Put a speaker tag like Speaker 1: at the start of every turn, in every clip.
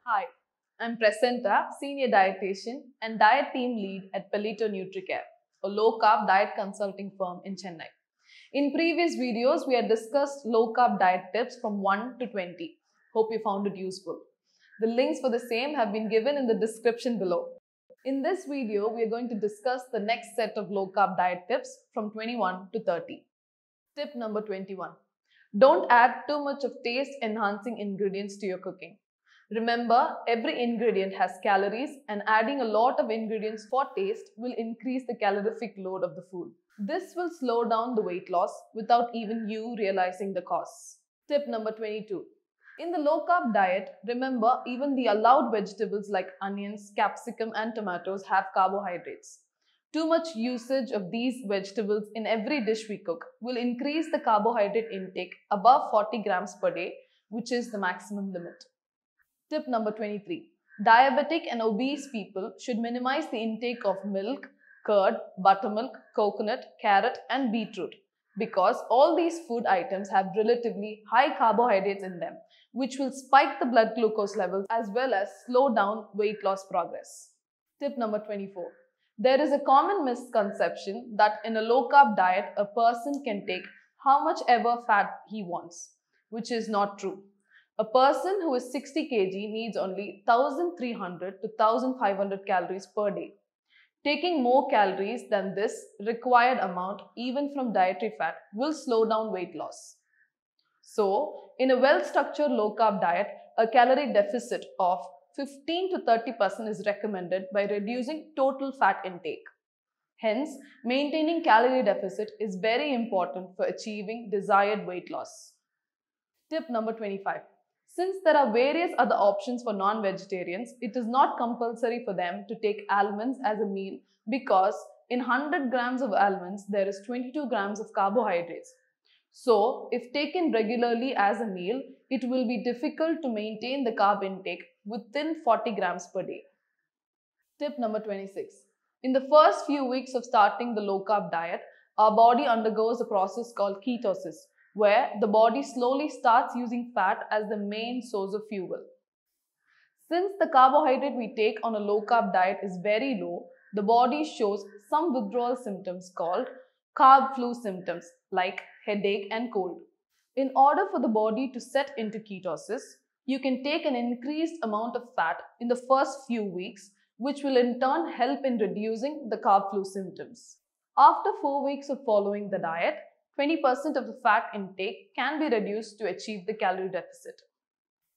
Speaker 1: Hi, I'm Presenta, Senior Dietitian and Diet Team Lead at Paleto Nutricare, a low-carb diet consulting firm in Chennai. In previous videos, we had discussed low-carb diet tips from 1 to 20. Hope you found it useful. The links for the same have been given in the description below. In this video, we are going to discuss the next set of low-carb diet tips from 21 to 30. Tip number 21. Don't add too much of taste-enhancing ingredients to your cooking. Remember, every ingredient has calories and adding a lot of ingredients for taste will increase the calorific load of the food. This will slow down the weight loss without even you realizing the costs. Tip number 22. In the low-carb diet, remember even the allowed vegetables like onions, capsicum and tomatoes have carbohydrates. Too much usage of these vegetables in every dish we cook will increase the carbohydrate intake above 40 grams per day, which is the maximum limit. Tip number 23. Diabetic and obese people should minimize the intake of milk, curd, buttermilk, coconut, carrot and beetroot because all these food items have relatively high carbohydrates in them, which will spike the blood glucose levels as well as slow down weight loss progress. Tip number 24. There is a common misconception that in a low-carb diet, a person can take how much ever fat he wants, which is not true. A person who is 60 kg needs only 1300 to 1500 calories per day. Taking more calories than this required amount, even from dietary fat, will slow down weight loss. So, in a well-structured low-carb diet, a calorie deficit of 15 to 30% is recommended by reducing total fat intake. Hence, maintaining calorie deficit is very important for achieving desired weight loss. Tip number 25. Since there are various other options for non-vegetarians, it is not compulsory for them to take almonds as a meal because in 100 grams of almonds, there is 22 grams of carbohydrates. So, if taken regularly as a meal, it will be difficult to maintain the carb intake within 40 grams per day. Tip number 26. In the first few weeks of starting the low-carb diet, our body undergoes a process called ketosis, where the body slowly starts using fat as the main source of fuel. Since the carbohydrate we take on a low-carb diet is very low, the body shows some withdrawal symptoms called carb flu symptoms like headache and cold. In order for the body to set into ketosis, you can take an increased amount of fat in the first few weeks, which will in turn help in reducing the carb flu symptoms. After 4 weeks of following the diet, 20% of the fat intake can be reduced to achieve the calorie deficit.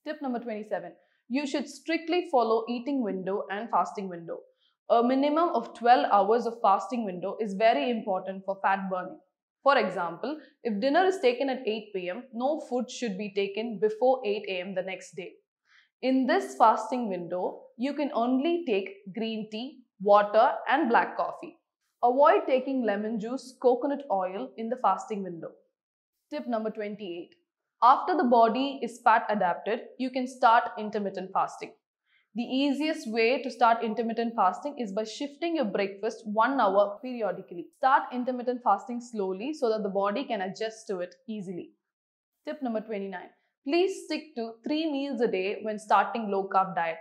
Speaker 1: Tip number 27. You should strictly follow eating window and fasting window. A minimum of 12 hours of fasting window is very important for fat burning. For example, if dinner is taken at 8 p.m., no food should be taken before 8 a.m. the next day. In this fasting window, you can only take green tea, water and black coffee. Avoid taking lemon juice, coconut oil in the fasting window. Tip number 28. After the body is fat adapted, you can start intermittent fasting. The easiest way to start intermittent fasting is by shifting your breakfast 1 hour periodically. Start intermittent fasting slowly so that the body can adjust to it easily. Tip number 29. Please stick to 3 meals a day when starting low-carb diet.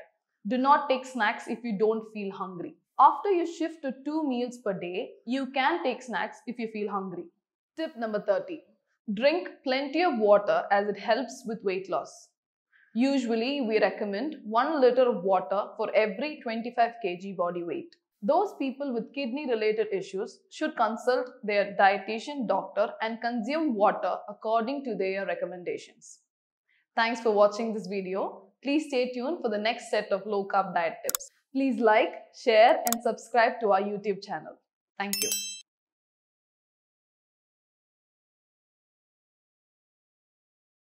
Speaker 1: Do not take snacks if you don't feel hungry. After you shift to 2 meals per day, you can take snacks if you feel hungry. Tip number 30. Drink plenty of water as it helps with weight loss. Usually, we recommend 1 liter of water for every 25 kg body weight. Those people with kidney-related issues should consult their dietitian doctor and consume water according to their recommendations. Thanks for watching this video. Please stay tuned for the next set of low-carb diet tips. Please like, share and subscribe to our YouTube channel. Thank you.